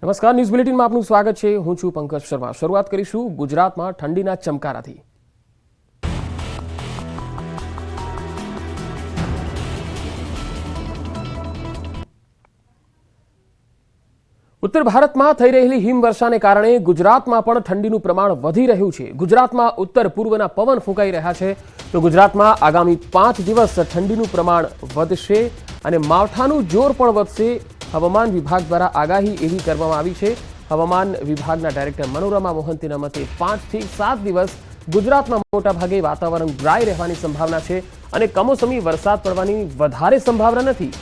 નમસ્કાર, ન્યૂઝ બુલેટિનમાં આપનું સ્વાગત છે। હું છું પંકજ શર્મા। શરૂઆત કરીશું ગુજરાતમાં ઠંડીના ચમકારાથી। ઉત્તર ભારતમાં થઈ રહેલી હિમવર્ષાને કારણે ગુજરાતમાં પણ ઠંડીનું પ્રમાણ વધી રહ્યું છે। ગુજરાતમાં ઉત્તર પૂર્વના પવન ફૂંકાઈ રહ્યા છે, તો ગુજરાતમાં આગામી 5 દિવસ ઠંડીનું પ્રમાણ વધશે અને માવઠાનું જોર પણ વધશે। હવામાન વિભાગ દ્વારા આગાહી એવી કરવામાં આવી છે। હવામાન વિભાગના ડાયરેક્ટર મનોરમા મોહંતીના મતે 5 થી 7 દિવસ ગુજરાતમાં મોટાભાગે વાતાવરણ ડ્રાય રહેવાની સંભાવના છે અને કમોસમી વરસાદ પડવાની વધારે સંભાવના નથી।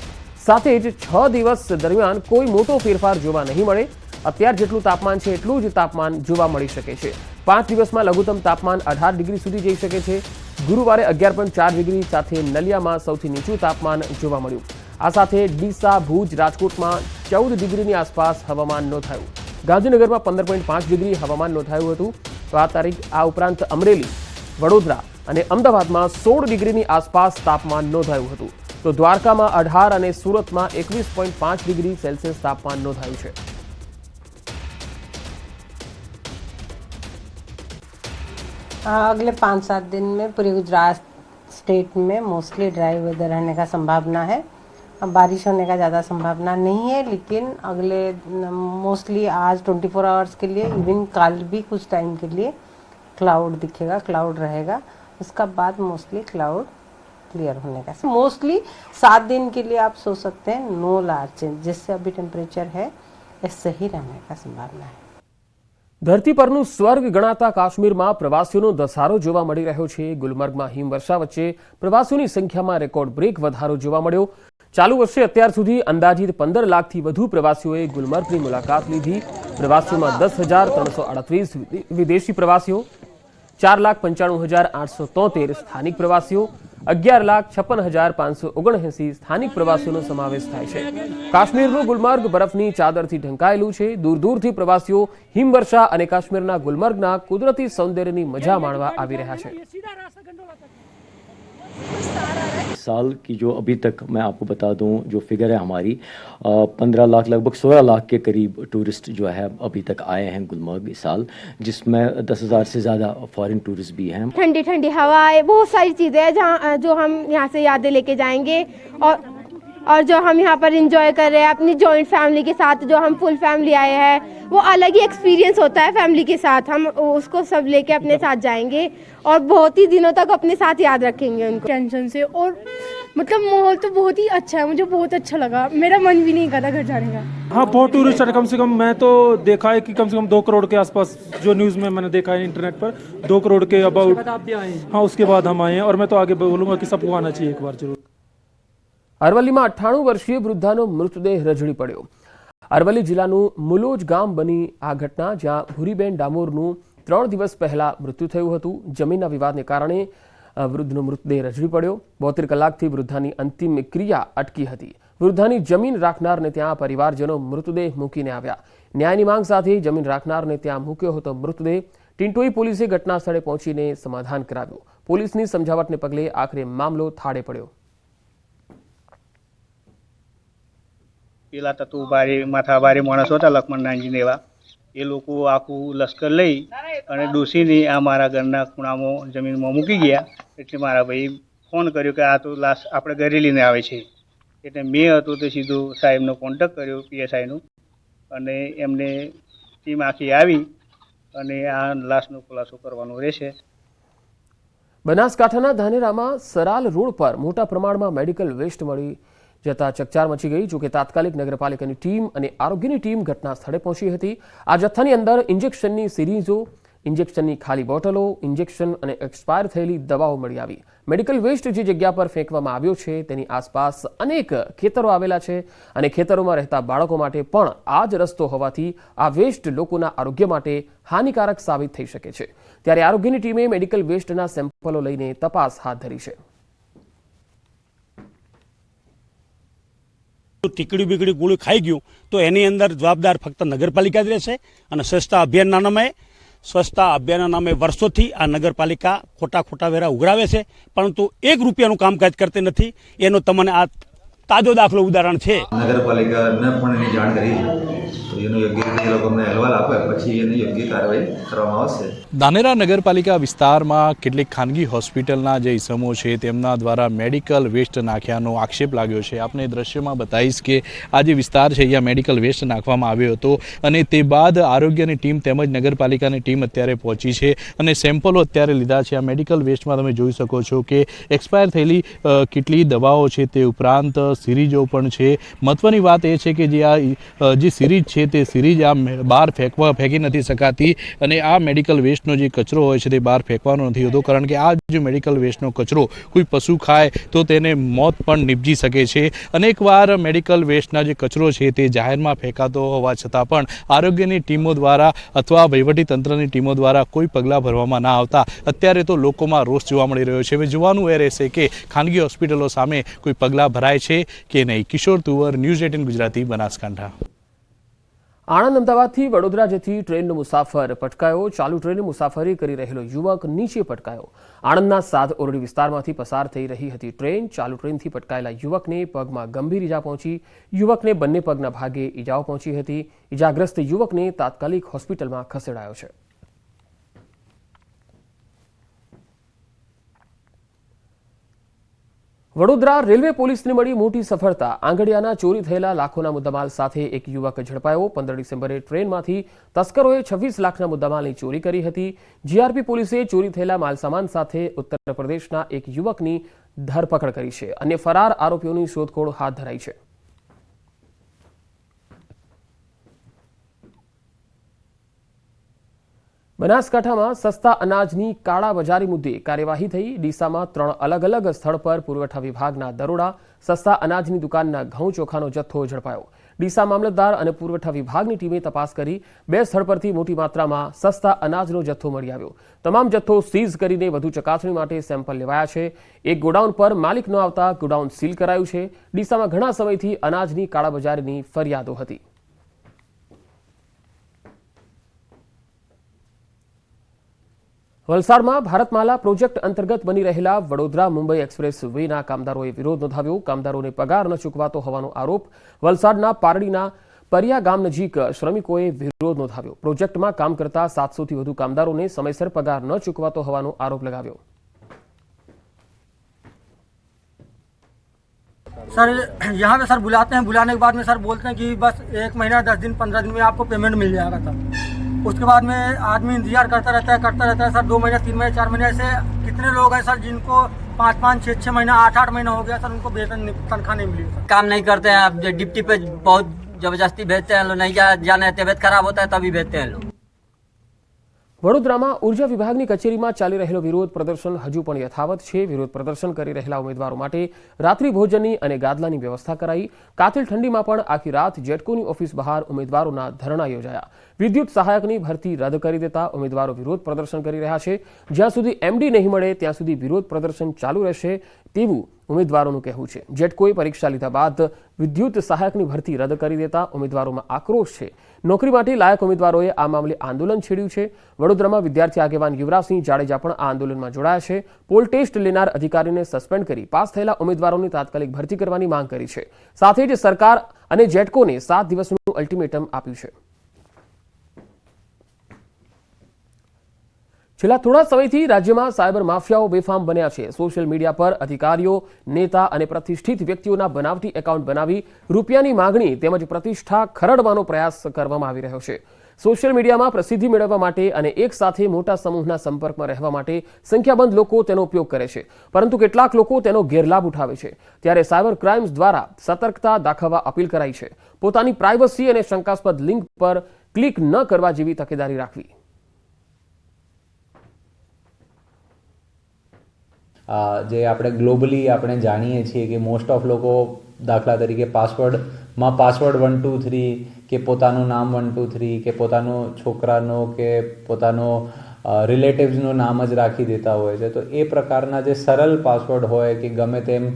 સાથે જ 6 દિવસ દરમિયાન કોઈ મોટો ફેરફાર જોવા નહીં મળે। અત્યાર જેટલું તાપમાન છે એટલું જ તાપમાન જોવા મળી શકે છે। 5 દિવસમાં લઘુત્તમ તાપમાન 18 ડિગ્રી સુધી જઈ શકે છે। ગુરુવારે 11.4 ડિગ્રી સાથે નલિયામાં સૌથી નીચું તાપમાન જોવા મળ્યું। આ સાથે ડીસા, ભુજ, રાજકોટમાં 14 ડિગ્રીની આસપાસ હવામાન નોંધાયું। ગાંધીનગરમાં 15.5 ડિગ્રી હવામાન નોંધાયું હતું। તો આ ઉપરાંત અમરેલી, વડોદરા અને અમદાવાદમાં 16 ડિગ્રીની આસપાસ તાપમાન નોંધાયું હતું। તો દ્વારકામાં 18 અને સુરતમાં 21.5 डिग्री सेल्सियस तापमान नोंधाયું છે। अगले 5-7 दिन में पूरे गुजरात स्टेट में मोस्टली ड्राई वेदर रहने का संभावना है। बारिश होने का ज़्यादा संभावना नहीं है, लेकिन अगले मोस्टली आज 24 आवर्स के लिए, इवन कल भी कुछ टाइम के लिए क्लाउड दिखेगा, क्लाउड रहेगा। उसका बाद मोस्टली क्लाउड क्लियर होने का। मोस्टली 7 दिन के लिए आप सोच सकते हैं नो लार्ज चेंज, जिससे अभी टेम्परेचर है इससे ही रहने का संभावना है। ધરતી પરનું સ્વર્ગ ગણાતા કાશ્મીરમાં પ્રવાસીઓનો ધસારો જોવા મળી રહ્યો છે। ગુલમર્ગમાં હિમવર્ષા વચ્ચે પ્રવાસીઓની સંખ્યામાં રેકોર્ડ બ્રેક વધારો જોવા મળ્યો। ચાલુ વર્ષે અત્યાર સુધી અંદાજિત 15 લાખથી વધુ પ્રવાસીઓએ ગુલમર્ગની મુલાકાત લીધી। પ્રવાસીઓમાં 10,338 વિદેશી પ્રવાસીઓ, 4,95,873 સ્થાનિક પ્રવાસીઓ, 11,56,579 સ્થાનિક પ્રવાસીઓનો સમાવેશ થાય છે। કાશ્મીરનું ગુલમર્ગ બરફની ચાદરથી ઢંકાયેલું છે। દૂર દૂરથી પ્રવાસીઓ હિમવર્ષા અને કાશ્મીરના ગુલમર્ગના કુદરતી સૌંદર્યની મજા માણવા આવી રહ્યા છે। साल की जो अभी तक मैं आपको बता दूं जो फिगर है हमारी 15 लाख लगभग 16 लाख के करीब टूरिस्ट जो है अभी तक आए हैं गुलमर्ग इस साल, जिसमें 10,000 से ज़्यादा फॉरेन टूरिस्ट भी हैं। ठंडी ठंडी हवाएं, बहुत सारी चीज़ें हैं जहाँ जो हम यहाँ से यादें लेके जाएंगे और जो हम यहाँ पर इंजॉय कर रहे हैं अपनी जॉइंट फैमिली के साथ। जो हम फुल फैमिली आए हैं वो अलग ही एक्सपीरियंस होता है फैमिली के साथ। हम उसको सब लेके अपने साथ जाएंगे और बहुत ही दिनों तक अपने साथ याद रखेंगे उनको टेंशन से। और मतलब माहौल तो बहुत ही अच्छा है, मुझे बहुत अच्छा लगा। मेरा मन भी नहीं करता घर जाने का। हाँ, बहुत टूरिस्ट है। कम से कम मैं तो देखा है कि कम से कम 2 करोड़ के आसपास, जो न्यूज़ में मैंने देखा है इंटरनेट पर 2 करोड़ के अबाउट। हाँ, उसके बाद हम आए हैं और मैं तो आगे बोलूँगा कि सबको आना चाहिए एक बार जरूर। અરવલ્લીમાં 98 વર્ષીય વૃદ્ધાનો મૃતદેહ રજડી પડ્યો। અરવલ્લી જિલ્લાનું મુલોજ ગામ બની આ ઘટના, જ્યાં ભૂરીબેન ડામોરનું 3 દિવસ પહેલા મૃત્યુ થયું હતું। જમીનના વિવાદને કારણે વૃદ્ધનો મૃતદેહ રજડી પડ્યો। 72 કલાકથી વૃદ્ધાની અંતિમ ક્રિયા અટકી હતી। વૃદ્ધાની જમીન રાખનારને ત્યાં પરિવારજનો મૃતદેહ મૂકીને આવ્યા। ન્યાયની માંગ સાથે જમીન રાખનારને ત્યાં મૂક્યો હતો મૃતદેહ। ટીંટોઈ પોલીસે ઘટના સ્થળે પહોંચીને સમાધાન કરાવ્યું। પોલીસની સમજાવટને પગલે આખરે મામલો થાળે પડ્યો। પેલા તત્વો ભારે માથાભારે માણસો હતા, લક્ષ્મણ નાનજીને એવા, એ લોકો આખું લશ્કર લઈ અને ડોસીને આ મારા ઘરના ખૂણામાં જમીનમાં મૂકી ગયા। એટલે મારા ભાઈ ફોન કર્યો કે આ તો લાશ આપણે ઘરે લઈને આવે છે। એટલે મેં હતો તો સીધો સાહેબનો કોન્ટેક્ટ કર્યો, પીએસઆઈનો, અને એમને ટીમ આખી આવી અને આ લાશનો ખુલાસો કરવાનો રહેશે। બનાસકાંઠાના ધાનેરામાં સરાલ રોડ પર મોટા પ્રમાણમાં મેડિકલ વેસ્ટ મળી જતા ચકચાર મચી ગઈ। જોકે તાત્કાલિક નગરપાલિકાની ટીમ અને આરોગ્યની ટીમ ઘટના સ્થળે પહોંચી હતી। આ જથ્થાની અંદર ઇન્જેક્શનની સિરીઝો, ઇન્જેક્શનની ખાલી બોટલો, ઇન્જેક્શન અને એક્સપાયર થયેલી દવાઓ મળી આવી। મેડિકલ વેસ્ટ જે જગ્યા પર ફેંકવામાં આવ્યો છે તેની આસપાસ અનેક ખેતરો આવેલા છે અને ખેતરોમાં રહેતા બાળકો માટે પણ આ જ રસ્તો હોવાથી આ વેસ્ટ લોકોના આરોગ્ય માટે હાનિકારક સાબિત થઈ શકે છે। ત્યારે આરોગ્યની ટીમે મેડિકલ વેસ્ટના સેમ્પલો લઈને તપાસ હાથ ધરી છે। ટીકડી બીકડી ગોળી ખાઈ ગયું તો એની અંદર જવાબદાર ફક્ત નગરપાલિકા જ રહેશે। અને સ્વચ્છતા અભિયાનના નામે વર્ષોથી આ નગરપાલિકા ખોટા વેરા ઉઘરાવે છે, પરંતુ 1 રૂપિયાનું કામકાજ કરતી નથી। એનો તમને આ તાજો દાખલો ઉદાહરણ છે. નગરપાલિકાને પણ એની જાણ કરી છે, તો એનું યોગ્ય રીતે એ લોકો અમને અહેવાલ આપે પછી એની યોગ્ય કાર્યવાહી કરવામાં આવશે. ધાનેરા નગરપાલિકા વિસ્તારમાં કેટલીક ખાનગી હોસ્પિટલના જે ઇસમો છે તેમના દ્વારા મેડિકલ વેસ્ટ નાખ્યાનો આક્ષેપ લાગ્યો છે. આપને દ્રશ્યમાં બતાવીશ કે આ જે વિસ્તાર છે અહીંયા મેડિકલ વેસ્ટ નાખવામાં આવ્યો હતો અને તે બાદ આરોગ્યની ટીમ તેમજ નગરપાલિકાની ટીમ અત્યારે પહોંચી છે અને સેમ્પલો અત્યારે લીધા છે. આ મેડિકલ વેસ્ટમાં તમે જોઈ શકો છો કે એક્સપાયર થયેલી કેટલી દવાઓ છે, તે ઉપરાંત સિરીજો પણ છે. મહત્વની વાત એ છે કે જે સિરીજ છે તે સિરીજ આ બહાર ફેંકી નથી શકાતી અને આ મેડિકલ વેસ્ટનો જે કચરો હોય છે તે બહાર ફેંકવાનો નથી હોતો, કારણ કે આ જે મેડિકલ વેસ્ટનો કચરો કોઈ પશુ ખાય તો તેને મોત પણ નીપજી શકે છે. અનેકવાર મેડિકલ વેસ્ટના જે કચરો છે તે જાહેરમાં ફેંકાતો હોવા છતાં પણ આરોગ્યની ટીમો દ્વારા અથવા વહીવટીતંત્રની ટીમો દ્વારા કોઈ પગલાં ભરવામાં ના આવતા અત્યારે તો લોકોમાં રોષ જોવા મળી રહ્યો છે. હવે જોવાનું એ રહેશે કે ખાનગી હોસ્પિટલો સામે કોઈ પગલાં ભરાય છે કે નહીં. કિશોર તુવર, ન્યૂઝ 18 ગુજરાતી, બનાસકાંઠા. આણંદ અમદાવાદથી વડોદરા જતી ટ્રેનનો મુસાફર પટકાયો. ચાલુ ટ્રેને મુસાફરી કરી રહેલો યુવક નીચે પટકાયો. આણંદના સાદ ઓરડી વિસ્તારમાંથી પસાર થઈ રહી હતી ટ્રેન. ચાલુ ટ્રેનથી પટકાયેલા યુવકને પગમાં ગંભીર ઈજા પહોંચી. યુવકને બંને પગના ભાગે ઈજાઓ પહોંચી હતી. ઈજાગ્રસ્ત યુવકને તાત્કાલિક હોસ્પિટલમાં ખસેડાયો છે. વડોદરા રેલવે પોલીસને મળી મોટી સફળતા. આંગડિયાના ચોરી થયેલા લાખોના મુદ્દામાલ સાથે એક યુવક ઝડપાયો. 15 ડિસેમ્બરે ટ્રેનમાંથી તસ્કરોએ 26 લાખના મુદ્દામાલની ચોરી કરી હતી. જીઆરપી પોલીસે ચોરી થયેલા માલસામાન સાથે ઉત્તર પ્રદેશના એક યુવકની ધરપકડ કરી છે. અન્ય ફરાર આરોપીઓની શોધખોળ હાથ ધરાઈ છે. બનાસકાંઠામાં સસ્તા અનાજની કાળાબજારી મુદ્દે કાર્યવાહી થઈ. ડીસામાં 3 અલગ અલગ સ્થળ પર પુરવઠા વિભાગના દરોડા. સસ્તા અનાજની દુકાનના ઘઉં ચોખાનો જથ્થો ઝડપાયો. ડીસા મામલતદાર અને પુરવઠા વિભાગની ટીમે તપાસ કરી 2 સ્થળ પરથી મોટી માત્રામાં સસ્તા અનાજનો જથ્થો મળી આવ્યો. તમામ જથ્થો સીઝ કરીને વધુ ચકાસણી માટે સેમ્પલ લેવાયા છે. એક ગોડાઉન પર માલિક ન આવતા ગોડાઉન સીલ કરાયું છે. ડીસામાં ઘણા સમયથી અનાજની કાળાબજારીની ફરિયાદો હતી. વલસાડમાં ભારતમાલા પ્રોજેક્ટ અંતર્ગત બની રહેલા વડોદરા મુંબઈ એક્સપ્રેસ વેના કામદારોએ વિરોધ નોંધાવ્યો. કામદારોને પગાર ન ચૂકવાતો હોવાનો આરોપ. વલસાડના પારડીના પરિયા ગામ નજીક શ્રમિકોએ વિરોધ નોંધાવ્યો. પ્રોજેક્ટમાં કામ કરતા 700થી વધુ કામદારોને સમયસર પગાર ન ચૂકવાતો હોવાનો આરોપ લગાવ્યો. सर यहाँ पे सर बुलाते हैं, बुलाने के बाद में सर बोलते हैं कि बस 1 महीना 10 दिन 15 दिन में आपको पेमेंट मिल जाएगा सर. उसके बाद में आदमी इंतजार करता रहता है सर. 2 महीने 3 महीने 4 महीने ऐसे कितने लोग हैं सर जिनको 5-5 6-6 महीना 8-8 महीना हो गया सर, उनको वेतन तनख्वाह नहीं मिली. काम नहीं करते हैं, अब डिप्टी पे बहुत जबरदस्ती भेजते हैं लोग. नहीं जाने तबियत खराब होता है तभी भेजते हैं लोग. વડોદરામાં ઉર્જા વિભાગની કચેરીમાં ચાલી રહેલો વિરોધ પ્રદર્શન હજુ પણ યથાવત છે. વિરોધ પ્રદર્શન કરી રહેલા ઉમેદવારો માટે રાત્રિ ભોજનની અને ગાદલાની વ્યવસ્થા કરાઈ. કાતિલ ઠંડીમાં પણ આખી રાત જેટકોની ઓફિસ બહાર ઉમેદવારોના ધરણા યોજાયા. વિદ્યુત સહાયકની ભરતી રદ કરી દેતા ઉમેદવારો વિરોધ પ્રદર્શન કરી રહ્યા છે. જ્યાં સુધી એમડી નહીં મળે ત્યાં સુધી વિરોધ પ્રદર્શન ચાલુ રહેશે તેવું ઉમેદવારોનું કહેવું છે. જેટકોએ પરીક્ષા લીધા બાદ વિદ્યુત સહાયકની ભરતી રદ કરી દેતા ઉમેદવારોમાં આક્રોશ છે. નોકરી માટે લાયક ઉમેદવારોએ આ મામલે આંદોલન છેડ્યું છે. વડોદરામાં વિદ્યાર્થી આગેવાન યુવરાજસિંહ જાડેજા પણ આ આંદોલનમાં જોડાયા છે. પોલ ટેસ્ટ લેનાર અધિકારીને સસ્પેન્ડ કરી પાસ થયેલા ઉમેદવારોની તાત્કાલિક ભરતી કરવાની માંગ કરી છે. સાથે જ સરકાર અને જેટકોને 7 દિવસનું અલ્ટિમેટમ આપ્યું છે. છેલ્લા થોડા સમયથી રાજ્યમાં સાયબર માફિયાઓ બેફામ બન્યા છે. સોશિયલ મીડિયા પર અધિકારીઓ, નેતા અને પ્રતિષ્ઠિત વ્યક્તિઓના બનાવટી એકાઉન્ટ બનાવી રૂપિયાની માંગણી તેમજ પ્રતિષ્ઠા ખરડવાનો પ્રયાસ કરવામાં આવી રહ્યો છે. સોશિયલ મીડિયામાં પ્રસિદ્ધિ મેળવવા માટે અને એક સાથે મોટા સમૂહના સંપર્કમાં રહેવા માટે સંખ્યાબંધ લોકો તેનો ઉપયોગ કરે છે, પરંતુ કેટલાક લોકો તેનો ગેરલાભ ઉઠાવે છે. ત્યારે સાયબર ક્રાઇમ્સ દ્વારા સતર્કતા દાખવવા અપીલ કરાઈ છે. પોતાની પ્રાઇવસી અને શંકાસ્પદ લિંક પર ક્લિક ન કરવા જેવી તકેદારી રાખવી. જે આપણે ગ્લોબલી આપણે જાણીએ છીએ કે મોસ્ટ ઓફ લોકો દાખલા તરીકે પાસવર્ડમાં પાસવર્ડ 123 કે પોતાનું નામ 123 કે પોતાનો છોકરાનો કે પોતાનો રિલેટિવ્સનું નામ જ રાખી દેતા હોય છે. તો એ પ્રકારના જે સરળ પાસવર્ડ હોય કે ગમે તેમ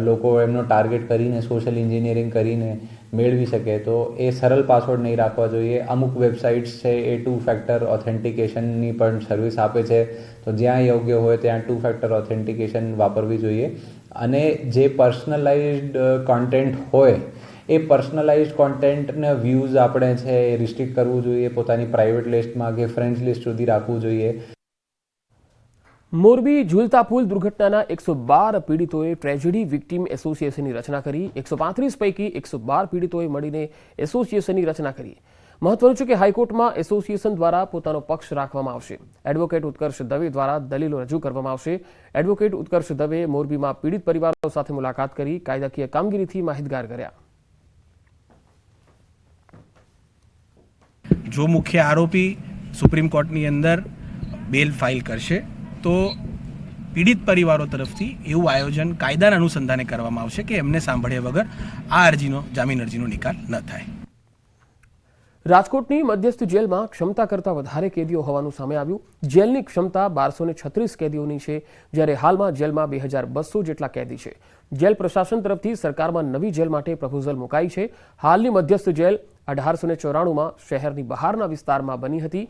લોકો એમનો ટાર્ગેટ કરીને સોશિયલ એન્જિનિયરિંગ કરીને મેળવી શકે, તો એ સરળ પાસવર્ડ નહીં રાખવા જોઈએ. અમુક વેબસાઇટ્સ છે એ 2 ફેક્ટર ઓથેન્ટિકેશનની પણ સર્વિસ આપે છે, તો જ્યાં યોગ્ય હોય ત્યાં 2 ફેક્ટર ઓથેન્ટિકેશન વાપરવી જોઈએ. અને જે પર્સનલાઇઝડ કોન્ટેન્ટ હોય એ પર્સનલાઇઝડ કોન્ટેન્ટને વ્યૂઝ આપણે છે એ રિસ્ટ્રિક્ટ કરવું જોઈએ, પોતાની પ્રાઇવેટ લિસ્ટમાં કે ફ્રેન્ડ્સ લિસ્ટ સુધી રાખવું જોઈએ. મોરબી ઝૂલતા પુલ દુર્ઘટનાના 112 પીડિતોએ ટ્રેજેડી વિક્ટિમ એસોસિએશનની રચના કરી. 135 પૈકી 112 પીડિતોએ મળીને એસોસિએશનની રચના કરી. મહત્વનું છે કે હાઈકોર્ટમાં એસોસિએશન દ્વારા પોતાનો પક્ષ રાખવામાં આવશે. એડવોકેટ ઉત્કર્ષ દવે દ્વારા દલીલો રજૂ કરવામાં આવશે. એડવોકેટ ઉત્કર્ષ દવે મોરબીમાં પીડિત પરિવારો સાથે મુલાકાત કરી કાયદાકીય કામગીરીથી માહિતગાર કર્યા. જો મુખ્ય આરોપી સુપ્રીમ કોર્ટની અંદર બેલ ફાઇલ કરશે તો પીડિત પરિવારો તરફથી એવું આયોજન કાયદાના અનુસંધાને કરવામાં આવશે કે એમને સાંભળ્યા વગર આ જામીન અરજીનો નિકાલ ન થાય. રાજકોટની મધ્યસ્થ જેલમાં ક્ષમતા કરતાં વધારે કેદીઓ હોવાનું સામે આવ્યું. જેલની ક્ષમતા 1236 કેદીઓની છે, જ્યારે હાલમાં જેલમાં 2200 જેટલા કેદી છે. જેલ પ્રશાસન તરફથી સરકારમાં નવી જેલ માટે પ્રપોઝલ મુકાઈ છે. હાલની મધ્યસ્થ જેલ 1894માં શહેરની બહારના વિસ્તારમાં બની હતી.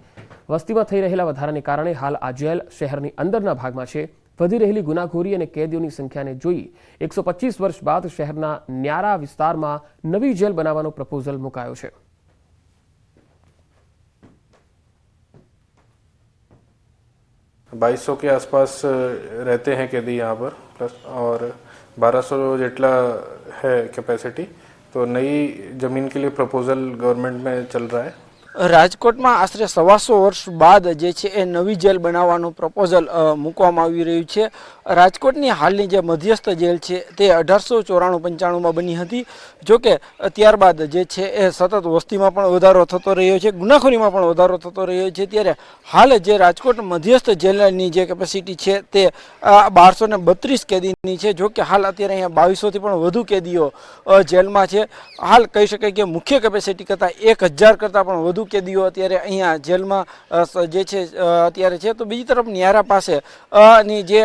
વસ્તીમાં થઈ રહેલા વધારાને કારણે હાલ આ જેલ શહેરની અંદરના ભાગમાં છે. વધી રહેલી ગુનાખોરી અને કેદીઓની સંખ્યાને જોઈ 125 વર્ષ બાદ શહેરના ન્યારા વિસ્તારમાં નવી જેલ બનાવવાનો પ્રપોઝલ મુકાયો છે. बाईस के आसपास रहते हैं कैदी यहाँ पर प्लस और 1200 જેટલા है कैपेसिटी. तो नई ज़मीन के लिए प्रपोजल गवर्नमेंट में चल रहा है. રાજકોટમાં આશરે 125 વર્ષ બાદ જે છે એ નવી જેલ બનાવવાનું પ્રપોઝલ મૂકવામાં આવી રહ્યું છે. રાજકોટની હાલની જે મધ્યસ્થ જેલ છે તે 1894-95માં બની હતી. જોકે ત્યારબાદ જે છે એ સતત વસ્તીમાં પણ વધારો થતો રહ્યો છે, ગુનાખોરીમાં પણ વધારો થતો રહ્યો છે. ત્યારે હાલ જે રાજકોટ મધ્યસ્થ જેલની જે કેપેસિટી છે તે 1232 કેદીની છે. જોકે હાલ અત્યારે અહીંયા 2200થી પણ વધુ કેદીઓ જેલમાં છે. હાલ કહી શકાય કે મુખ્ય કેપેસિટી કરતાં 1000 કરતાં પણ વધુ કેદીઓ અત્યારે અહીંયા જેલમાં જે છે અત્યારે છે. તો બીજી તરફ ન્યારા પાસે ની જે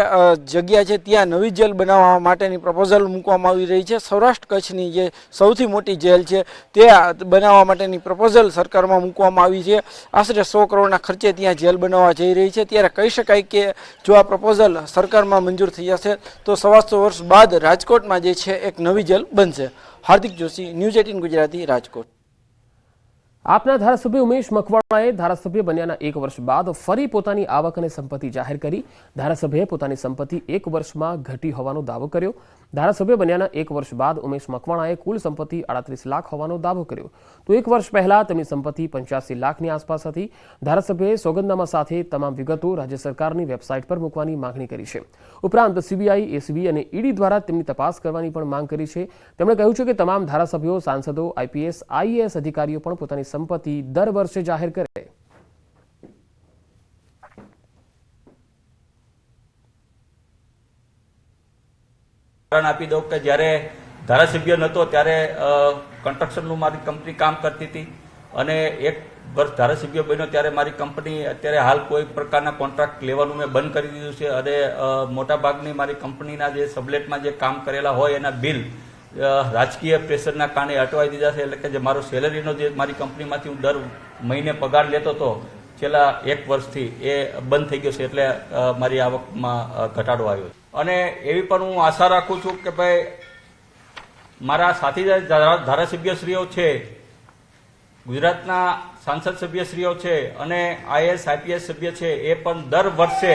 જગ્યા છે ત્યાં નવી જેલ બનાવવા માટેની પ્રપોઝલ મૂકવામાં આવી રહી છે. સૌરાષ્ટ્ર કચ્છની જે સૌથી મોટી જેલ છે તે બનાવવા માટેની પ્રપોઝલ સરકારમાં મૂકવામાં આવી છે. આશરે 100 કરોડના ખર્ચે ત્યાં જેલ બનાવવા જઈ રહી છે. ત્યારે કહી શકાય કે જો આ પ્રપોઝલ સરકારમાં મંજૂર થઈ જશે તો 125 વર્ષ બાદ રાજકોટમાં જે છે એક નવી જેલ બનશે. હાર્દિક જોશી, ન્યૂઝ 18 ગુજરાતી, રાજકોટ. આપના ધારાસભ્ય ઉમેશ મકવાણાએ ધારાસભ્ય બન્યાના 1 વર્ષ બાદ ફરી પોતાની આવક અને સંપત્તિ જાહેર કરી. ધારાસભ્યએ પોતાની સંપત્તિ 1 વર્ષમાં ઘટી હોવાનો દાવો કર્યો. ધારાસભ્ય બન્યાના 1 વર્ષ બાદ ઉમેશ મકવાણાએ કુલ સંપત્તિ 38 લાખ હોવાનો દાવો કર્યો. તો 1 વર્ષ પહેલા તેમની સંપત્તિ 85 લાખની આસપાસ હતી. ધારાસભ્યએ સોગંદનામા સાથે તમામ વિગતો રાજ્ય સરકારની વેબસાઇટ પર મૂકવાની માંગણી કરી છે. ઉપરાંત સીબીઆઈ, એસીબી અને ઈડી દ્વારા તેમની તપાસ કરવાની પણ માંગ કરી છે. તેમણે કહ્યું છે કે તમામ ધારાસભ્યો, સાંસદો, આઈપીએસ, આઈએએસ અધિકારીઓ પણ પોતાની સંપત્તિ દર વર્ષે જાહેર કરે. આપી દઉં કે જ્યારે ધારાસભ્ય નહોતો ત્યારે કન્સ્ટ્રક્શનનું મારી કંપની કામ કરતી હતી અને 1 વર્ષ ધારાસભ્ય બન્યો ત્યારે મારી કંપની અત્યારે હાલ કોઈ પ્રકારના કોન્ટ્રાક્ટ લેવાનું મેં બંધ કરી દીધું છે અને મોટાભાગની મારી કંપનીના જે સબલેટમાં જે કામ કરેલા હોય એના બિલ રાજકીય પ્રેશરના કારણે અટવાઈ દીધા છે. એટલે કે જે મારો સેલરીનો જે મારી કંપનીમાંથી હું દર મહિને પગાર લેતો હતો છેલ્લા 1 વર્ષથી એ બંધ થઈ ગયો છે. એટલે મારી આવકમાં ઘટાડો આવ્યો. અને એવી પણ હું આશા રાખું છું કે ભાઈ મારા સાથીદાર ધારાસભ્યશ્રીઓ છે, ગુજરાતના સાંસદ સભ્યશ્રીઓ છે અને આઈએએસ આઈપીએસ સભ્ય છે એ પણ દર વર્ષે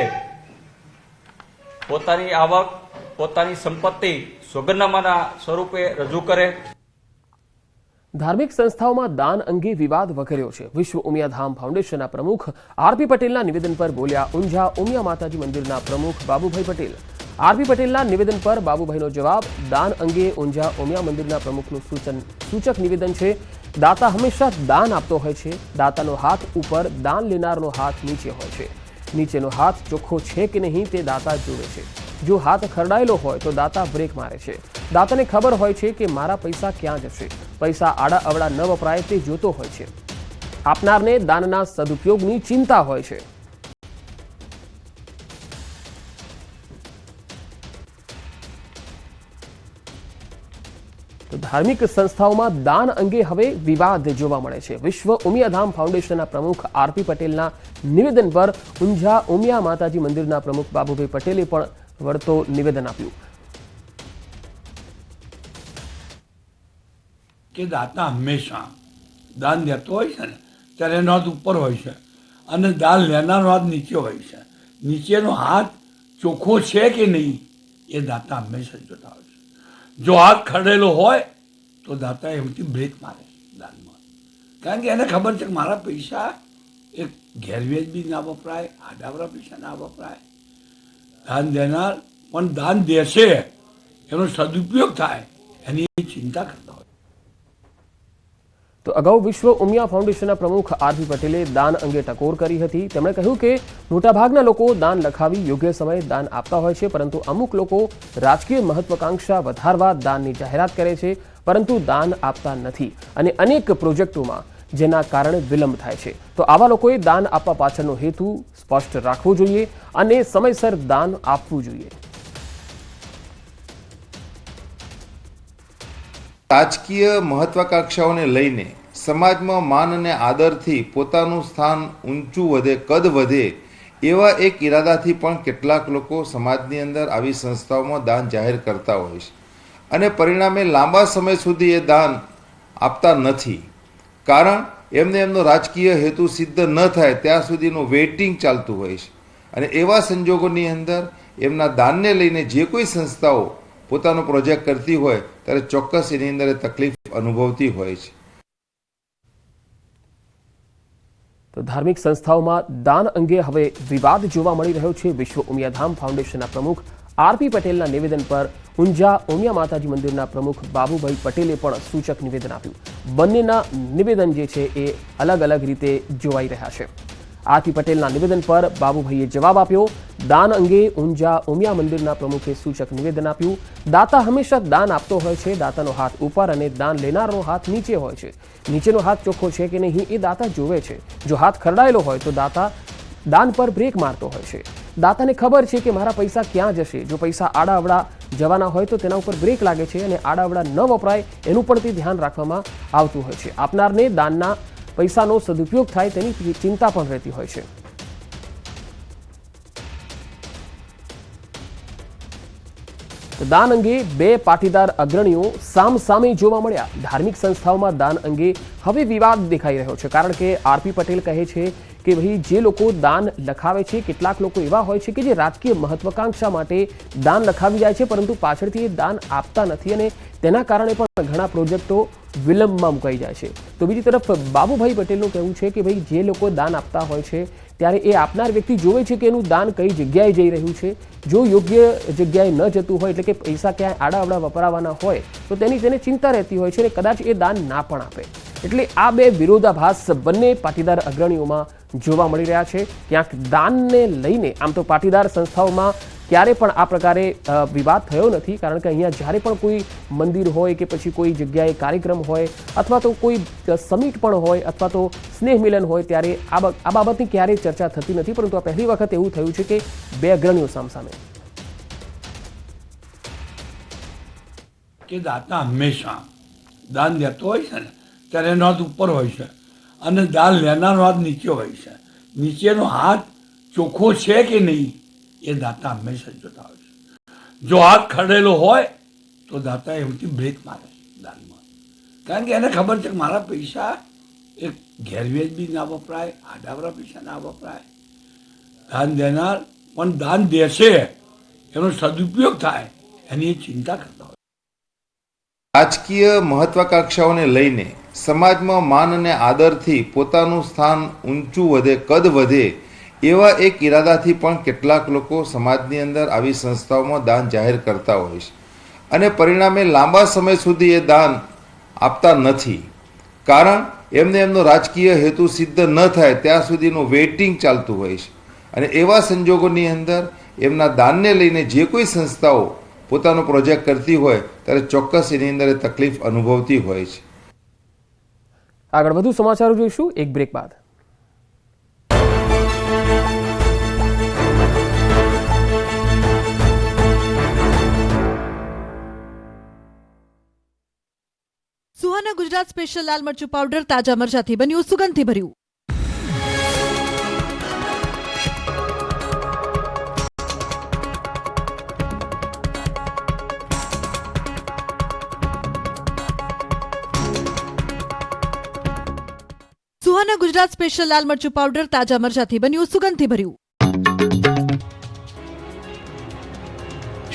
પોતાની આવક, પોતાની સંપત્તિ સોગંદનામાના સ્વરૂપે રજૂ કરે. ધાર્મિક સંસ્થાઓમાં દાન અંગે વિવાદ વકર્યો છે. વિશ્વ ઉમિયાધામ ફાઉન્ડેશનના પ્રમુખ આરપી પટેલના નિવેદન પર બોલ્યા ઊંઝા ઉમિયા માતાજી મંદિરના પ્રમુખ બાબુભાઈ પટેલ. આરપી પટેલના નિવેદન પર બાબુભાઈનો જવાબ. દાન અંગે ઊંઝા ઉમિયા મંદિરના પ્રમુખનું સૂચક નિવેદન છે. દાતા હંમેશા દાન આપતો હોય છે. દાતાનો હાથ ઉપર, દાન લેનારનો હાથ નીચે હોય છે. નીચેનો હાથ ચોખ્ખો છે કે નહીં તે દાતા જુએ છે. જો હાથ ખરડાયેલો હોય તો દાતા બ્રેક મારે છે. દાતાને ખબર હોય છે કે મારા પૈસા ક્યાં જશે. પૈસા આડા અવડા ન વપરાય તે જોતો હોય છે. આપનારને દાનના સદુપયોગની ચિંતા હોય છે. તો ધાર્મિક સંસ્થાઓમાં દાન અંગે હવે વિવાદ જોવા મળે છે. વિશ્વ ઉમિયાધામ ફાઉન્ડેશનના પ્રમુખ આરપી પટેલના નિવેદન પર ઊંઝા ઉમિયા માતાજી મંદિરના પ્રમુખ બાબુભાઈ પટેલે પણ વળતો નિવેદન આપ્યું. કે દાતા હંમેશા દાન દેતો હોય છે ને ત્યારે એનો હાથ ઉપર હોય છે અને દાન લેનારનો હાથ નીચે હોય છે. નીચેનો હાથ ચોખ્ખો છે કે નહીં એ દાતા હંમેશા જોતા હોય છે. જો હાથ ખરડેલો હોય તો દાતા એમથી બ્રેક મારે દાનમાં, કારણ કે એને ખબર છે કે મારા પૈસા એક ગેરવ્યાજબી ના વપરાય, આડાવરા પૈસા ના વપરાય. દાન દેનાર પણ દાન દેશે એનો સદુપયોગ થાય એની ચિંતા કરતા હોય. તો અગાઉ વિશ્વ ઉમિયા ફાઉન્ડેશનના પ્રમુખ આરપી પટેલે દાન અંગે ટકોર કરી હતી. તેમણે કહ્યું કે મોટાભાગના લોકો દાન લખાવી યોગ્ય સમયે દાન આપતા હોય છે, પરંતુ અમુક લોકો રાજકીય મહત્વાકાંક્ષા વધારવા દાનની જાહેરાત કરે છે, પરંતુ દાન આપતા નથી અને અનેક પ્રોજેક્ટોમાં જેના કારણે વિલંબ થાય છે. તો આવા લોકોએ દાન આપવા પાછળનો હેતુ સ્પષ્ટ રાખવો જોઈએ અને સમયસર દાન આપવું જોઈએ. રાજકીય મહત્વાકાંક્ષાઓને લઈને સમાજમાં માન અને આદરથી પોતાનું સ્થાન ઊંચું વધે, કદ વધે એવા એક ઈરાદાથી પણ કેટલાક લોકો સમાજની અંદર આવી સંસ્થાઓમાં દાન જાહેર કરતા હોય છે અને પરિણામે લાંબા સમય સુધી એ દાન આપતા નથી. કારણ એમને એમનો રાજકીય હેતુ સિદ્ધ ન થાય ત્યાં સુધીનું વેઇટિંગ ચાલતું હોય છે અને એવા સંજોગોની અંદર એમના દાનને લઈને જે કોઈ સંસ્થાઓ પોતાનો પ્રોજેક્ટ કરતી હોય ત્યારે ચોક્કસ એની અંદર તકલીફ અનુભવતી હોય છે. તો ધાર્મિક સંસ્થાઓમાં દાન અંગે હવે વિવાદ જોવા મળી રહ્યો છે. વિશ્વ ઉમિયાધામ ફાઉન્ડેશનના પ્રમુખ આરપી પટેલના નિવેદન પર ઊંઝા ઉમિયા માતાજી મંદિરના પ્રમુખ બાબુભાઈ પટેલે પણ સૂચક નિવેદન આપ્યું. બંનેના નિવેદન જે છે એ અલગ અલગ રીતે જોવાઈ રહ્યા છે. આરપી પટેલના નિવેદન પર બાબુભાઈએ જવાબ આપ્યો. દાન અંગે ઊંઝા ઉમિયા મંદિરના પ્રમુખે સૂચક નિવેદન આપ્યું. દાતા હંમેશા દાન આપતો હોય છે. દાતાનો હાથ ઉપર અને દાન લેનારનો હાથ નીચે હોય છે. નીચેનો હાથ ચોખ્ખો છે કે નહીં એ દાતા જોવે છે. જો હાથ ખરડાયેલો હોય તો દાતા દાન પર બ્રેક મારતો હોય છે. દાતાને ખબર છે કે મારા પૈસા ક્યાં જશે. જો પૈસા આડાઅવડા જવાના હોય તો તેના ઉપર બ્રેક લાગે છે અને આડાઅવડા ન વપરાય એનું પણ તે ધ્યાન રાખવામાં આવતું હોય છે. આપનારને દાનના પૈસાનો સદુપયોગ થાય તેની ચિંતા પણ રહેતી હોય છે. દાન અંગે બે પાટીદાર અગ્રણીઓ સામસામે જોવા મળ્યા. ધાર્મિક સંસ્થાઓમાં દાન અંગે હવે વિવાદ દેખાઈ રહ્યો છે, કારણ કે આરપી પટેલ કહે છે કે ભાઈ જે લોકો દાન લખાવે છે, કેટલાક લોકો એવા હોય છે કે જે રાજકીય મહત્વાકાંક્ષા માટે દાન લખાવી જાય છે, પરંતુ પાછળથી એ દાન આપતા નથી અને તેના કારણે પણ ઘણા પ્રોજેક્ટો વિલંબમાં મુકાઈ જાય છે. તો બીજી તરફ બાબુભાઈ પટેલનું કહેવું છે કે ભાઈ જે લોકો દાન આપતા હોય છે ત્યારે એ આપનાર વ્યક્તિ જોવે છે કે એનું દાન કઈ જગ્યાએ જઈ રહ્યું છે. જો યોગ્ય જગ્યાએ ન જતું હોય, એટલે કે પૈસા ક્યાંય આડાઅવડા વપરાવાના હોય તો તેને ચિંતા રહેતી હોય છે અને કદાચ એ દાન ના પણ આપે. એટલે આ બે વિરોધાભાસ બંને પાટીદાર અગ્રણીઓમાં જોવા મળી રહ્યા છે. ક્યાંક દાનને લઈને આમ તો પાટીદાર સંસ્થાઓમાં ક્યારે પણ આ પ્રકારે વિવાદ થયો નથી, કારણ કે અહીંયા જ્યારે પણ કોઈ મંદિર હોય કે પછી કોઈ જગ્યાએ કાર્યક્રમ હોય અથવા તો કોઈ સમિટ પણ હોય અથવા તો સ્નેહ મિલન હોય ત્યારે આ બાબતની ક્યારેય ચર્ચા થતી નથી. પરંતુ આ પહેલી વખત એવું થયું છે કે બે અગ્રણીઓ સામસામે. કે દાતા હંમેશા દાન દેતો હોય છે ને ત્યારે એનો હાથ ઉપર હોય છે અને દાન લેનારનો હાથ નીચે હોય છે. નીચેનો હાથ ચોખ્ખો છે કે નહીં એ દાતા હંમેશા જોતા હોય છે. જો હાથ ખરડેલો હોય તો દાતા એમથી બ્રેક મારે દાનમાં, કારણ કે એને ખબર છે કે મારા પૈસા એક ગેરવ્યાજબી ના વપરાય, આડાવરા પૈસા ના વપરાય. દાન દેનાર પણ દાન દેશે એનો સદુપયોગ થાય એની ચિંતા કરતા હોય. રાજકીય મહત્વાકાંક્ષાઓને લઈને સમાજમાં માન અને આદરથી પોતાનું સ્થાન ઊંચું વધે, કદ વધે એવા એક ઈરાદાથી પણ કેટલાક લોકો સમાજની અંદર આવી સંસ્થાઓમાં દાન જાહેર કરતા હોય છે અને પરિણામે લાંબા સમય સુધી એ દાન આપતા નથી. કારણ એમને એમનો રાજકીય હેતુ સિદ્ધ ન થાય ત્યાં સુધીનું વેઇટિંગ ચાલતું હોય છે અને એવા સંજોગોની અંદર એમના દાનને લઈને જે કોઈ સંસ્થાઓ પોતાનો પ્રોજેક્ટ કરતી હોય ત્યારે ચોક્કસ એની અંદર તકલીફ અનુભવતી હોય છે. આગળ વધુ સમાચારો જોઈશું એક બ્રેક બાદ. સુહાના ગુજરાત સ્પેશિયલ લાલ મરચું પાવડર તાજા મરચાથી બન્યું, સુગંધથી ભર્યું. સુહાના ગુજરાત સ્પેશિયલ લાલ મરચું પાવડર તાજા મરચાથી બન્યું સુગંધથી ભર્યું.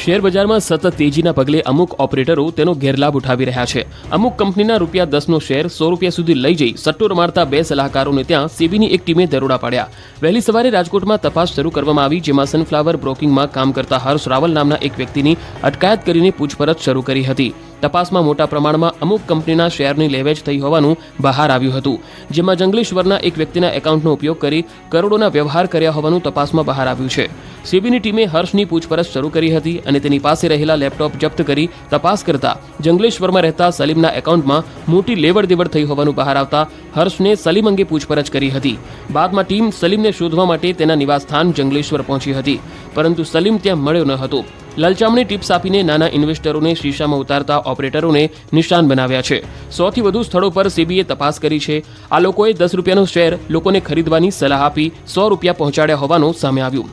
શેર બજારમાં સતત તેજીના પગલે અમુક ઓપરેટરો તેનો ગેરલાભ ઉઠાવી રહ્યા છે. અમુક કંપનીના ₹10નો શેર 100 રૂપિયા સુધી લઈ જઈ સટ્ટો રમાડતા 2 સલાહકારોને ત્યાં સેબીની એક ટીમે દરોડા પાડ્યા. વહેલી સવારે રાજકોટમાં તપાસ શરૂ કરવામાં આવી, જેમાં સનફ્લાવર બ્રોકિંગમાં કામ કરતા હર્ષ રાવલ નામના એક વ્યક્તિની અટકાયત કરીને પૂછપરછ શરૂ કરી હતી. તપાસમાં મોટા પ્રમાણમાં અમુક કંપનીના શેરની લેવેચ થઈ હોવાનું બહાર આવ્યું હતું, જેમાં જંગલેશ્વરના એક વ્યક્તિના એકાઉન્ટનો ઉપયોગ કરી કરોડોના વ્યવહાર કર્યા હોવાનું તપાસમાં બહાર આવ્યું છે. સેબીની ટીમે હર્ષની પૂછપરછ શરૂ કરી હતી અને તેની પાસે રહેલા લેપટોપ જપ્ત કરી તપાસ કરતા જંગલેશ્વરમાં રહેતા સલીમના એકાઉન્ટમાં મોટી લેવડ દેવડ થઈ હોવાનું બહાર આવતા હર્ષને સલીમ અંગે પૂછપરછ કરી હતી. બાદમાં ટીમ સલીમને શોધવા માટે તેના નિવાસસ્થાન જંગલેશ્વર પહોંચી હતી, પરંતુ સલીમ ત્યાં મળ્યો ન હતો. લલચામણી ટિપ્સ આપીને નાના ઇન્વેસ્ટરોને શીશામાં ઉતારતા ઓપરેટરોને નિશાન બનાવ્યા છે. 100થી વધુ સ્થળો પર સેબીએ તપાસ કરી છે. આ લોકોએ ₹10નો શેર લોકોને ખરીદવાની સલાહ આપી ₹100 પહોંચાડ્યા હોવાનું સામે આવ્યું.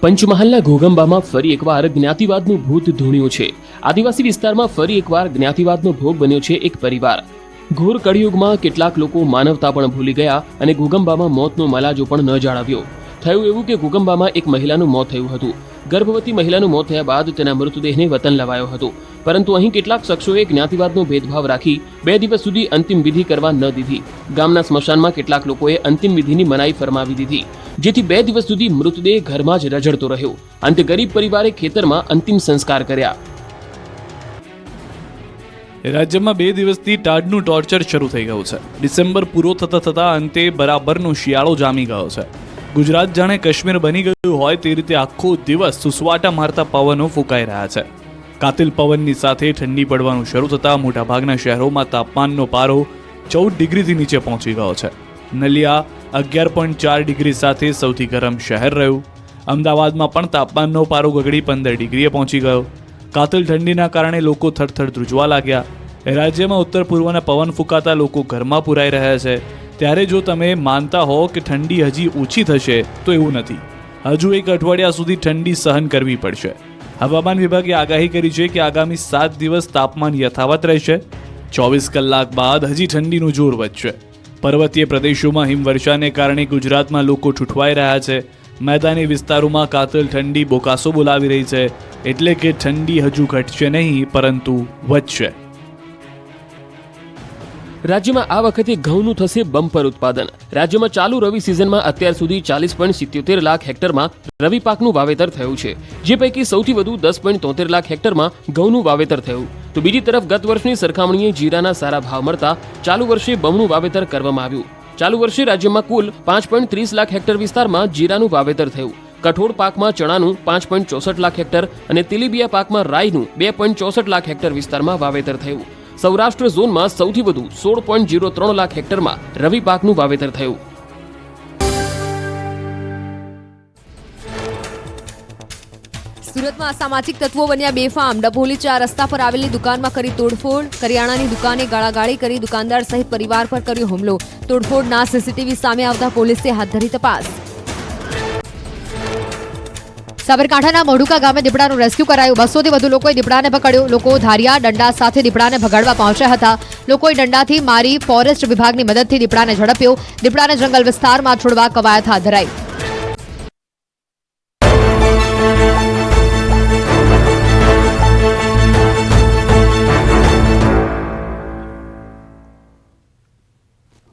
પંચમહાલના ઘોગંબામાં ફરી એકવાર જ્ઞાતિવાદનું ભૂત ધૂણ્યું છે. આદિવાસી વિસ્તારમાં ફરી એકવાર જ્ઞાતિવાદનો ભોગ બન્યો છે એક પરિવાર. ઘોર કળિયુગમાં કેટલાક લોકો માનવતા પણ ભૂલી ગયા અને ઘોગંબામાં મોતનો મલાજો પણ ન જાળવ્યો. થયું એવું કે ઘોગંબામાં એક મહિલાનું મોત થયું હતું. ગર્ભવતી મહિલાનું મોત થયા બાદ તેના મૃતદેહને વતન લવાયો હતો, પરંતુ અહીં કેટલાક શખ્સોએ જ્ઞાતિવાદનો ભેદભાવ રાખી 2 દિવસ સુધી અંતિમ વિધિ કરવા ન દીધી. ગામના સ્મશાનમાં કેટલાક લોકોએ અંતિમ વિધિની મનાઈ ફરમાવી દીધી, જેથી 2 દિવસ સુધી મૃતદેહ ઘરમાં જ રઝળતો રહ્યો. અંતે ગરીબ પરિવારે ખેતરમાં અંતિમ સંસ્કાર કર્યા. રાજ્યમાં 2 દિવસથી ટાઢનું ટોર્ચર શરૂ થઈ ગયું છે. ડિસેમ્બર પૂરો થતા અંતે બરાબરનો શિયાળો જામી ગયો છે. ગુજરાત જાણે કાશ્મીર બની ગયું હોય તે રીતે આખો દિવસ સુસવાટા મારતા પવનો ફૂંકાઈ રહ્યા છે. કાતિલ પવનની સાથે ઠંડી પડવાનું શરૂ થતાં મોટાભાગના શહેરોમાં તાપમાનનો પારો 14 ડિગ્રીથી નીચે પહોંચી ગયો છે. નલિયા 11.4 ડિગ્રી સાથે સૌથી ગરમ શહેર રહ્યું. અમદાવાદમાં પણ તાપમાનનો પારો ગગડી 15 ડિગ્રીએ પહોંચી ગયો. કાતિલ ઠંડીના કારણે લોકો થરથર ધ્રુજવા લાગ્યા. રાજ્યમાં ઉત્તર પૂર્વના પવન ફૂંકાતા લોકો ઘરમાં પુરાઈ રહ્યા છે. ત્યારે જો તમે માનતા હો કે ઠંડી હજી ઓછી થશે, તો એવું નથી. હજુ 1 અઠવાડિયા સુધી ઠંડી સહન કરવી પડશે. હવામાન વિભાગે આગાહી કરી છે કે આગામી 7 દિવસ તાપમાન યથાવત રહેશે. 24 કલાક બાદ હજી ઠંડીનું જોર વધશે. પર્વતીય પ્રદેશોમાં હિમવર્ષાને કારણે ગુજરાતમાં લોકો ઠૂઠવાઈ રહ્યા છે. મેદાની વિસ્તારોમાં કાતિલ ઠંડી બોકાસો બોલાવી રહી છે. એટલે કે ઠંડી હજુ ઘટશે નહીં, પરંતુ વધશે. રાજ્યમાં આ વખતે ઘઉંનું થશે બમ્પર ઉત્પાદન. રાજ્યમાં ચાલુ રવિ સિઝનમાં અત્યાર સુધી 40.77 લાખ હેક્ટરમાં રવિ પાકનું વાવેતર થયું છે, જે પૈકી સૌથી વધુ 10.73 લાખ હેક્ટરમાં ઘઉંનું વાવેતર થયું. તો બીજી તરફ ગત વર્ષની સરખામણીએ જીરાના સારા ભાવ મળતા ચાલુ વર્ષે બમણું વાવેતર કરવામાં આવ્યું. ચાલુ વર્ષે રાજ્યમાં કુલ 5.30 લાખ હેક્ટર વિસ્તારમાં જીરાનું વાવેતર થયું. કઠોળ પાકમાં ચણાનું 5.64 લાખ હેક્ટર અને તેલીબિયા પાકમાં રાઈનું 2.64 લાખ હેક્ટર વિસ્તારમાં વાવેતર થયું. સૌરાષ્ટ્ર ઝોનમાં સૌથી વધુ 16.03 લાખ હેક્ટરમાં રવિ પાકનું વાવેતર થયું. સુરતમાં અસામાજિક તત્વો બન્યા બેફામ. ડભોલી 4 રસ્તા પર આવેલી દુકાનમાં કરી તોડફોડ. કરિયાણાની દુકાને ગાળાગાળી કરી દુકાનદાર સહિત પરિવાર પર કર્યો હુમલો. તોડફોડના સીસીટીવી સામે આવતા પોલીસે હાથ ધરી તપાસ. સાબરકાંઠાના મોઢુકા ગામે દીપડાનું રેસ્ક્યુ કરાયું. 200થી વધુ લોકોએ દીપડાને પકડ્યો. લોકો ધારિયા દંડા સાથે દીપડાને ભગાડવા પહોંચ્યા હતા. લોકોએ દંડાથી મારી ફોરેસ્ટ વિભાગની મદદથી દીપડાને ઝડપ્યો. દીપડાને જંગલ વિસ્તારમાં છોડવા કવાયત હાથ ધરાઈ.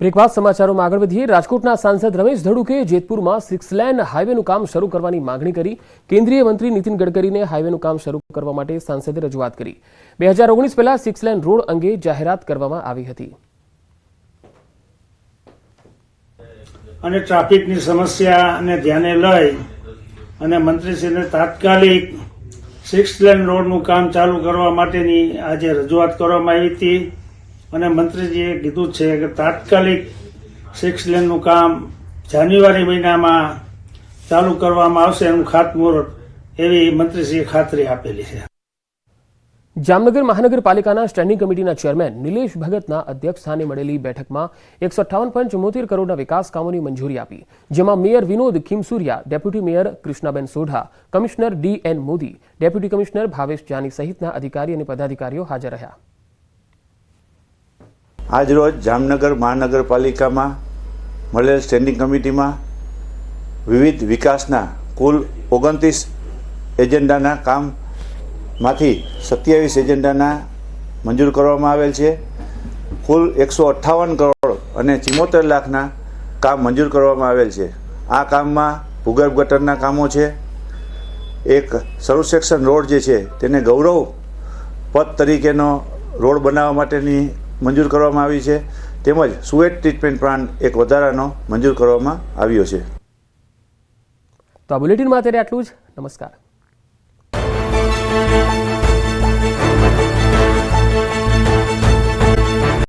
બ્રેક બાદ સમાચારોમાં આગળ વધીએ. રાજકોટના સાંસદ રમેશ ધડુકે જેતપુરમાં 6 લેન હાઈવેનું કામ શરૂ કરવાની માંગણી કરી. કેન્દ્રીય મંત્રી નીતિન ગડકરીને હાઈવેનું કામ શરૂ કરવા માટે સાંસદે રજૂઆત કરી. 2019 પહેલા 6 લેન રોડ અંગે જાહેરાત કરવામાં આવી હતી. અને ટ્રાફિકની સમસ્યાને ધ્યાને લઈ અને મંત્રીશ્રીને તાત્કાલિક 6 લેન રોડનું કામ ચાલુ કરવા માટેની આજે રજૂઆત કરવામાં આવી હતી. અને મંત્રીજીએ કીધું છે કે તાત્કાલિક 6 લેનનું કામ જાન્યુઆરી મહિનામાં ચાલુ કરવામાં આવશે એનું ખાતમુહૂર્ત એવી મંત્રીશ્રીએ ખાતરી આપેલી છે. જામનગર મહાનગરપાલિકાના સ્ટેન્ડિંગ કમિટીના ચેરમેન નિલેશ ભગતના અધ્યક્ષસ્થાને મળેલી બેઠકમાં 158.74 કરોડના વિકાસ કામોની મંજૂરી આપી, જેમાં mayor Vinod Khimsuriya, deputy mayor Krishnaben Sodha, commissioner DN Modi, deputy commissioner Bhavesh Jani સહિતના અધિકારી અને પદાધિકારીઓ હાજર રહ્યા. આજરોજ જામનગર મહાનગરપાલિકામાં મળેલ સ્ટેન્ડિંગ કમિટીમાં વિવિધ વિકાસના કુલ 29 એજન્ડાના કામમાંથી 27 એજન્ડાના મંજૂર કરવામાં આવેલ છે. કુલ 158 કરોડ અને 74 લાખના કામ મંજૂર કરવામાં આવેલ છે. આ કામમાં ભૂગર્ભ ગટરના કામો છે, એક સર્વ સેક્શન રોડ જે છે તેને ગૌરવ પથ તરીકેનો રોડ બનાવવા માટેની મંજૂર કરવામાં આવી છે, તેમજ સુએજ ટ્રીટમેન્ટ પ્લાન્ટ એક વધારાનો મંજૂર કરવામાં આવ્યો છે. તો આ બુલેટિનમાં અત્યારે આટલું જ. નમસ્કાર.